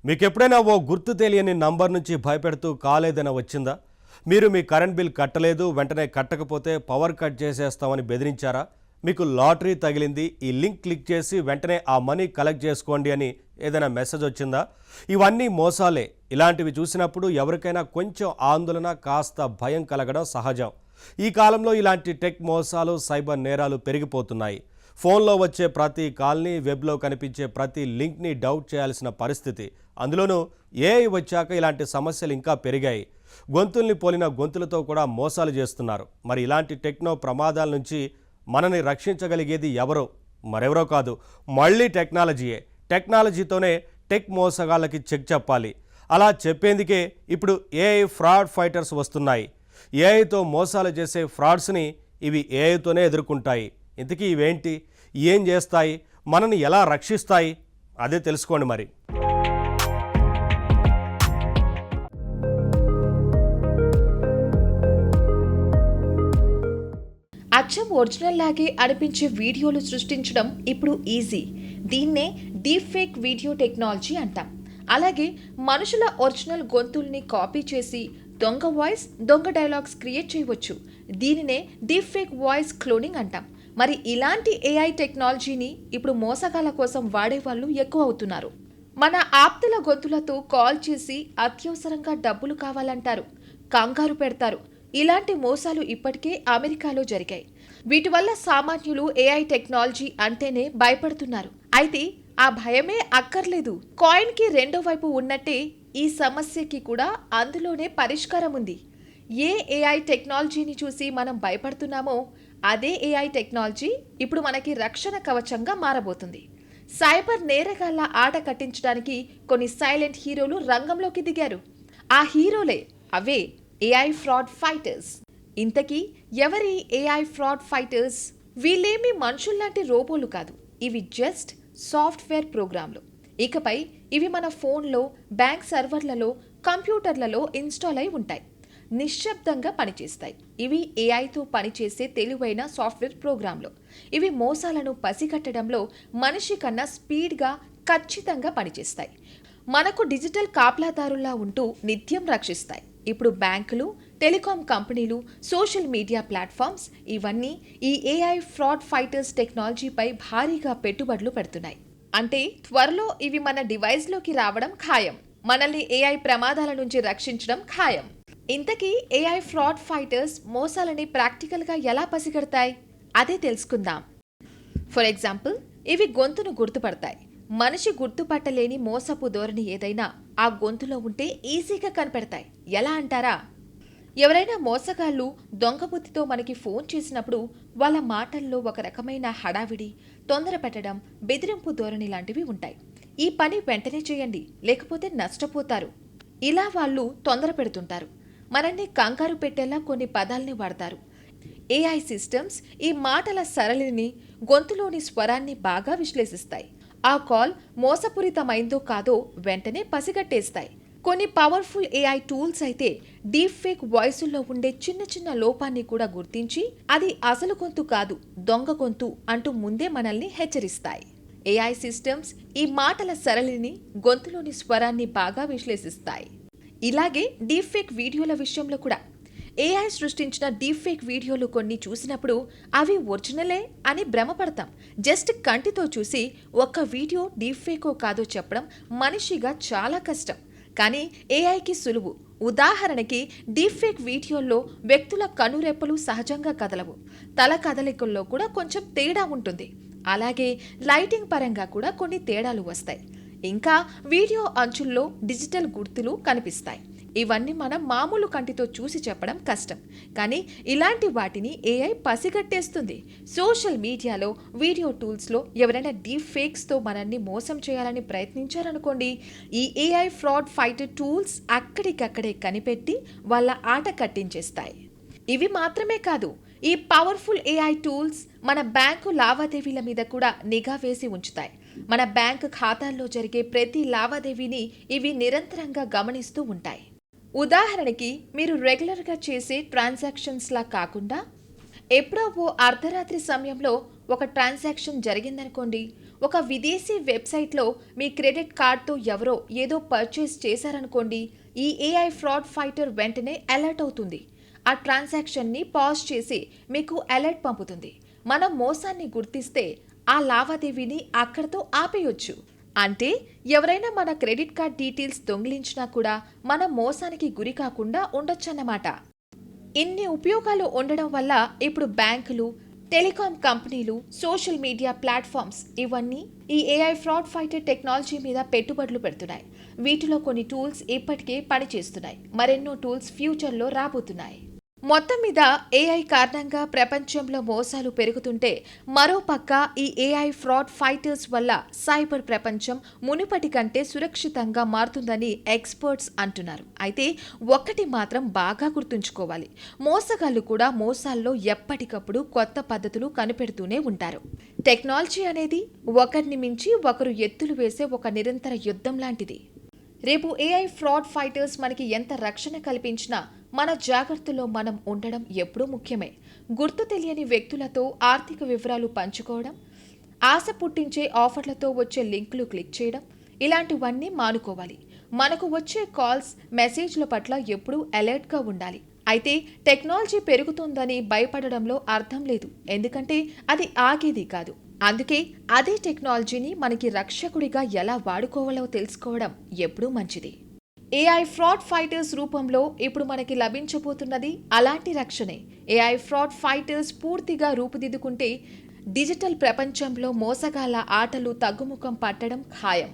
మీకెప్పుడైనా ఓ గుర్తు తెలియని నంబర్ నుంచి భయపెడుతూ కాల్ ఏదైనా వచ్చిందా? మీరు మీ కరెంట్ బిల్ కట్టలేదు, వెంటనే కట్టకపోతే పవర్ కట్ చేసేస్తామని బెదిరించారా? మీకు లాటరీ తగిలింది, ఈ లింక్ క్లిక్ చేసి వెంటనే ఆ మనీ కలెక్ట్ చేసుకోండి అని ఏదైనా మెసేజ్ వచ్చిందా? ఇవన్నీ మోసాలే. ఇలాంటివి చూసినప్పుడు ఎవరికైనా కొంచెం ఆందోళన, కాస్త భయం కలగడం సహజం. ఈ కాలంలో ఇలాంటి టెక్ మోసాలు, సైబర్ నేరాలు పెరిగిపోతున్నాయి. ఫోన్లో వచ్చే ప్రతి కాల్ని, వెబ్లో కనిపించే ప్రతి లింక్ని డౌట్ చేయాల్సిన పరిస్థితి. అందులోనూ ఏఐ వచ్చాక ఇలాంటి సమస్యలు ఇంకా పెరిగాయి. గొంతుల్ని పోలిన గొంతులతో కూడా మోసాలు చేస్తున్నారు. మరి ఇలాంటి టెక్నో ప్రమాదాల నుంచి మనని రక్షించగలిగేది ఎవరో? మరెవరో కాదు, మళ్ళీ టెక్నాలజీయే. టెక్నాలజీతోనే టెక్ మోసగాళ్ళకి చెక్ చెప్పాలి. అలా చెప్పేందుకే ఇప్పుడు ఏఐ ఫ్రాడ్ ఫైటర్స్ వస్తున్నాయి. ఏఐతో మోసాలు చేసే ఫ్రాడ్స్ని ఇవి ఏఐతోనే ఎదుర్కొంటాయి. ఇంతకీ ఇవేంటి, ఏం చేస్తాయి, మనని ఎలా రక్షిస్తాయి? అదే తెలుసుకోండి మరి. అచ్చం ఒరిజినల్ లాగే అనిపించే వీడియోలు సృష్టించడం ఇప్పుడు ఈజీ. దీన్నే డీప్ ఫేక్ వీడియో టెక్నాలజీ అంటాం. అలాగే మనుషుల ఒరిజినల్ గొంతుల్ని కాపీ చేసి దొంగ వాయిస్, దొంగ డైలాగ్స్ క్రియేట్ చేయవచ్చు. దీనినే డీప్ ఫేక్ వాయిస్ క్లోనింగ్ అంటాం. మరి ఇలాంటి ఏఐ టెక్నాలజీని ఇప్పుడు మోసగాల కోసం వాడేవాళ్ళు ఎక్కువ అవుతున్నారు. మన ఆప్తుల గొంతులతో కాల్ చేసి అత్యవసరంగా డబ్బులు కావాలంటారు, కంగారు పెడతారు. ఇలాంటి మోసాలు ఇప్పటికే అమెరికాలో జరిగాయి. వీటి వల్ల సామాన్యులు ఏఐ టెక్నాలజీ అంటేనే భయపడుతున్నారు. అయితే ఆ భయమే అక్కర్లేదు. కాయిన్కి రెండో వైపు ఉన్నట్టే ఈ సమస్యకి కూడా అందులోనే పరిష్కారం ఉంది. ఏ ఏఐ టెక్నాలజీని చూసి మనం భయపడుతున్నామో అదే ఏఐ టెక్నాలజీ ఇప్పుడు మనకి రక్షణ కవచంగా మారబోతుంది. సైబర్ నేరగాళ్ల ఆట కట్టించడానికి కొన్ని సైలెంట్ హీరోలు రంగంలోకి దిగారు. ఆ హీరోలే అవే ఏఐ ఫ్రాడ్ ఫైటర్స్. ఇంతకీ ఎవరి ఏఐ ఫ్రాడ్ ఫైటర్స్? వీళ్ళేమి మనుషుల్లాంటి రోబోలు కాదు. ఇవి జస్ట్ సాఫ్ట్వేర్ ప్రోగ్రాంలు. ఇకపై ఇవి మన ఫోన్లో, బ్యాంక్ సర్వర్లలో, కంప్యూటర్లలో ఇన్స్టాల్ అయి ఉంటాయి. నిశ్శబ్దంగా పనిచేస్తాయి. ఇవి ఏఐతో పనిచేసే తెలివైన సాఫ్ట్వేర్ ప్రోగ్రాంలు. ఇవి మోసాలను పసిగట్టడంలో మనిషి కన్నా స్పీడ్గా, ఖచ్చితంగా పనిచేస్తాయి. మనకు డిజిటల్ కాపలాదారుల్లా ఉంటూ నిత్యం రక్షిస్తాయి. ఇప్పుడు బ్యాంకులు, టెలికాం కంపెనీలు, సోషల్ మీడియా ప్లాట్ఫామ్స్ ఇవన్నీ ఈ ఏఐ ఫ్రాడ్ ఫైటర్స్ టెక్నాలజీపై భారీగా పెట్టుబడులు పెడుతున్నాయి. అంటే త్వరలో ఇవి మన డివైస్లోకి రావడం ఖాయం. మనల్ని ఏఐ ప్రమాదాల నుంచి రక్షించడం ఖాయం. ఇంతకీ ఏఐ ఫ్రాడ్ ఫైటర్స్ మోసాలని ప్రాక్టికల్గా ఎలా పసిగడతాయి? అదే తెలుసుకుందాం. ఫర్ ఎగ్జాంపుల్, ఇవి గొంతును గుర్తుపడతాయి. మనిషి గుర్తుపట్టలేని మోసపు ధోరణి ఏదైనా ఆ గొంతులో ఉంటే ఈజీగా కనిపెడతాయి. ఎలా అంటారా? ఎవరైనా మోసగాళ్లు దొంగబుద్ధితో మనకి ఫోన్ చేసినప్పుడు వాళ్ళ మాటల్లో ఒక రకమైన హడావిడి, తొందర పెట్టడం, బెదిరింపు ధోరణి లాంటివి ఉంటాయి. ఈ పని వెంటనే చేయండి, లేకపోతే నష్టపోతారు, ఇలా వాళ్ళు తొందర పెడుతుంటారు. మనల్ని కంగారు పెట్టేలా కొన్ని పదాల్ని వాడతారు. ఏఐ సిస్టమ్స్ ఈ మాటల సరళిని, గొంతులోని స్వరాన్ని బాగా విశ్లేషిస్తాయి. ఆ కాల్ మోసపూరితమైందో కాదో వెంటనే పసిగట్టేస్తాయి. కొన్ని పవర్ఫుల్ ఏఐ టూల్స్ అయితే డీప్ ఫేక్ వాయిస్లో ఉండే చిన్న చిన్న లోపాన్ని కూడా గుర్తించి అది అసలు గొంతు కాదు, దొంగ గొంతు అంటూ ముందే మనల్ని హెచ్చరిస్తాయి. ఏఐ సిస్టమ్స్ ఈ మాటల సరళిని, గొంతులోని స్వరాన్ని బాగా విశ్లేషిస్తాయి. ఇలాగే డీప్ ఫేక్ వీడియోల విషయంలో కూడా ఏఐ సృష్టించిన డీప్ ఫేక్ వీడియోలు కొన్ని చూసినప్పుడు అవి ఒరిజినలే అని భ్రమపడతాం. జస్ట్ కంటితో చూసి ఒక్క వీడియో డీప్ ఫేకో కాదో చెప్పడం మనిషిగా చాలా కష్టం. కానీ ఏఐకి సులువు. ఉదాహరణకి డీప్ ఫేక్ వీడియోల్లో వ్యక్తుల కనురెప్పలు సహజంగా కదలవు. తల కదలికల్లో కూడా కొంచెం తేడా ఉంటుంది. అలాగే లైటింగ్ పరంగా కూడా కొన్ని తేడాలు వస్తాయి. ఇంకా వీడియో అంచుల్లో డిజిటల్ గుర్తులు కనిపిస్తాయి. ఇవన్నీ మనం మామూలు కంటితో చూసి చెప్పడం కష్టం. కానీ ఇలాంటి వాటిని ఏఐ పసిగట్టేస్తుంది. సోషల్ మీడియాలో, వీడియో టూల్స్లో ఎవరైనా డీప్ ఫేక్స్తో మనల్ని మోసం చేయాలని ప్రయత్నించారనుకోండి, ఈ ఏఐ ఫ్రాడ్ ఫైటర్ టూల్స్ అక్కడికక్కడే కనిపెట్టి వాళ్ళ ఆట కట్టించేస్తాయి. ఇవి మాత్రమే కాదు, ఈ పవర్ఫుల్ ఏఐ టూల్స్ మన బ్యాంకు లావాదేవీల మీద కూడా నిఘా వేసి ఉంచుతాయి. మన బ్యాంకు ఖాతాల్లో జరిగే ప్రతి లావాదేవీని ఇవి నిరంతరంగా గమనిస్తూ ఉంటాయి. ఉదాహరణకి, మీరు రెగ్యులర్గా చేసే ట్రాన్సాక్షన్స్లా కాకుండా ఎప్పుడో ఓ అర్ధరాత్రి సమయంలో ఒక ట్రాన్సాక్షన్ జరిగిందనుకోండి, ఒక విదేశీ వెబ్సైట్లో మీ క్రెడిట్ కార్డ్తో ఎవరో ఏదో పర్చేస్ చేశారనుకోండి, ఈ ఏఐ ఫ్రాడ్ ఫైటర్ వెంటనే అలర్ట్ అవుతుంది. ఆ ట్రాన్సాక్షన్ని పాజ్ చేసి మీకు అలర్ట్ పంపుతుంది. మనం మోసాన్ని గుర్తిస్తే ఆ లావాదేవీని అక్కడితో ఆపేయొచ్చు. అంటే ఎవరైనా మన క్రెడిట్ కార్డ్ డీటెయిల్స్ దొంగిలించినా కూడా మనం మోసానికి గురి కాకుండా ఉండొచ్చన్నమాట. ఇన్ని ఉపయోగాలు ఉండడం వల్ల ఇప్పుడు బ్యాంకులు, టెలికాం కంపెనీలు, సోషల్ మీడియా ప్లాట్ఫామ్స్ ఇవన్నీ ఈ ఏఐ ఫ్రాడ్ ఫైటర్ టెక్నాలజీ మీద పెట్టుబడులు పెడుతున్నాయి. వీటిలో కొన్ని టూల్స్ ఇప్పటికే పనిచేస్తున్నాయి, మరెన్నో టూల్స్ ఫ్యూచర్లో రాబోతున్నాయి. మొత్తం మీద ఏఐ కారణంగా ప్రపంచంలో మోసాలు పెరుగుతుంటే, మరోపక్క ఈ ఏఐ ఫ్రాడ్ ఫైటర్స్ వల్ల సైబర్ ప్రపంచం మునుపటి కంటే సురక్షితంగా మారుతుందని ఎక్స్పర్ట్స్ అంటున్నారు. అయితే ఒక్కటి మాత్రం బాగా గుర్తుంచుకోవాలి, మోసగాళ్లు కూడా మోసాల్లో ఎప్పటికప్పుడు కొత్త పద్ధతులు కనిపెడుతూనే ఉంటారు. టెక్నాలజీ అనేది ఒకరిని మించి ఒకరు ఎత్తులు వేసే ఒక నిరంతర యుద్ధం లాంటిది. రేపు ఏఐ ఫ్రాడ్ ఫైటర్స్ మనకి ఎంత రక్షణ కల్పించినా మన జాగ్రత్తలో మనం ఉండడం ఎప్పుడూ ముఖ్యమే. గుర్తు తెలియని వ్యక్తులతో ఆర్థిక వివరాలు పంచుకోవడం, ఆశ పుట్టించే ఆఫర్లతో వచ్చే లింకులు క్లిక్ చేయడం, ఇలాంటివన్నీ మానుకోవాలి. మనకు వచ్చే కాల్స్, మెసేజ్ల పట్ల ఎప్పుడూ అలర్ట్గా ఉండాలి. అయితే టెక్నాలజీ పెరుగుతుందని భయపడడంలో అర్థం లేదు, ఎందుకంటే అది ఆగేది కాదు. అందుకే అదే టెక్నాలజీని మనకి రక్షకుడిగా ఎలా వాడుకోవాలో తెలుసుకోవడం ఎప్పుడూ మంచిది. ఏఐ ఫ్రాడ్ ఫైటర్స్ రూపంలో ఇప్పుడు మనకి లభించబోతున్నది అలాంటి రక్షణే. ఏఐ ఫ్రాడ్ ఫైటర్స్ పూర్తిగా రూపుదిద్దుకుంటే డిజిటల్ ప్రపంచంలో మోసగాళ్ల ఆటలు తగ్గుముఖం పట్టడం ఖాయం.